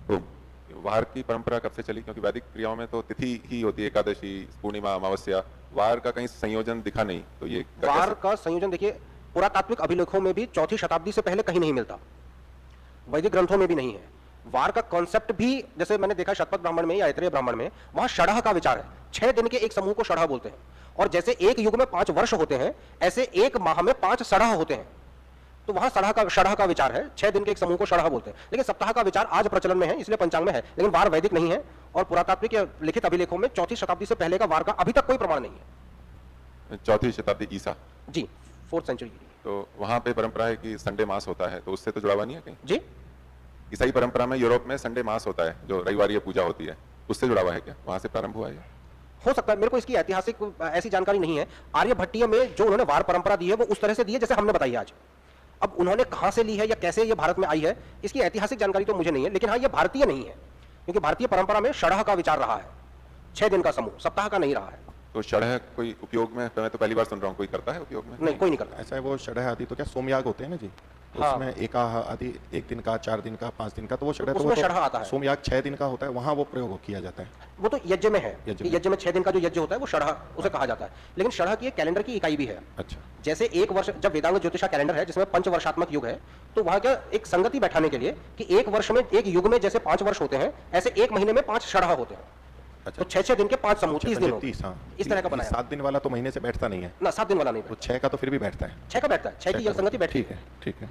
तो वार की परंपरा कब से चली? क्योंकि वैदिक क्रियाओं में तो तिथि ही होती है, एकादशी, पूर्णिमा, अमावस्या, वार का कहीं संयोजन दिखा नहीं, तो ये वार का संयोजन देखिए पुरातात्विक अभिलेखों में भी 4वीं शताब्दी से पहले कहीं नहीं मिलता, वैदिक ग्रंथों में भी नहीं है। वार का कॉन्सेप्ट भी जैसे मैंने देखा शतपथ ब्राह्मण में या ऐतरेय ब्राह्मण में, वहां षढ़ का विचार है। 6 दिन के एक समूह को षढ़ बोलते हैं, और जैसे एक युग में 5 वर्ष होते हैं, ऐसे एक माह में 5 षढ़ होते हैं। तो वहां षढ़ का विचार है, 6 दिन के एक समूह को षढ़ बोलते हैं। लेकिन सप्ताह का विचार आज प्रचलन में है, इसलिए पंचांग में है, लेकिन वार वैदिक नहीं है। और पुरातात्विक या लिखित अभिलेखों में 4वीं शताब्दी से पहले का वार का अभी तक कोई प्रमाण नहीं है। 4वीं शताब्दी ईसा जी, 4th सेंचुरी। तो वहां पे परंपरा है कि संडे मास होता है, तो उससे तो जुड़ा हुआ नहीं है कहीं? जी, ईसाई परंपरा में यूरोप में संडे मास होता है, जो रविवार पूजा होती है, उससे जुड़ा हुआ है क्या? वहां से प्रारंभ हुआ है? हो सकता है, मेरे को इसकी ऐतिहासिक ऐसी जानकारी नहीं है। आर्यभट्टीय में जो उन्होंने वार परंपरा दी है वो उस तरह से दी है जैसे हमने बताई आज। अब उन्होंने कहां से ली है या कैसे ये भारत में आई है, इसकी ऐतिहासिक जानकारी तो मुझे नहीं है, लेकिन हाँ ये भारतीय नहीं है, क्योंकि भारतीय परंपरा में षढ़ का विचार रहा है, 6 दिन का समूह, सप्ताह का नहीं रहा है। तो षढ़ कोई उपयोग में, मैं तो पहली बार सुन रहा हूँ, कोई करता है उपयोग में? नहीं, कोई नहीं करता। ऐसा है, वो षढ़ आदि तो क्या सोमयाग होते हैं ना जी, हाँ। उसमें एकाह आदि 1 दिन का, 4 दिन का, 5 दिन का, तो वो षढ़, तो उसमें वो षढ़ आता है। सोमयाग 6 दिन का होता है, वहां वो प्रयोग किया जाता है। वो तो यज्ञ में है, यज्ञ में 6 दिन का जो यज्ञ होता है वो षढ़ उसे कहा जाता है। लेकिन षढ़ की एक कैलेंडर की इकाई भी है। अच्छा, जैसे 1 वर्ष, जब वेदांग ज्योतिषा कैलेंडर है जिसमें पंचवर्षात्मक युग है, तो वहां क्या एक संगति बैठाने के लिए कि 1 वर्ष में, एक युग में जैसे 5 वर्ष होते हैं, ऐसे 1 महीने में 5 षढ़ होते हैं। अच्छा, तो 6 दिन के 5 समूह, 30 दिन होते 30, हैं। हाँ, इस तरह का बनाया। 7 दिन वाला तो महीने से बैठता नहीं है ना, 7 दिन वाला नहीं तो बैठता। 6 का तो फिर भी बैठता है। 6 का बैठता है, 6 की जल संगति बैठती ठीक है, ठीक है।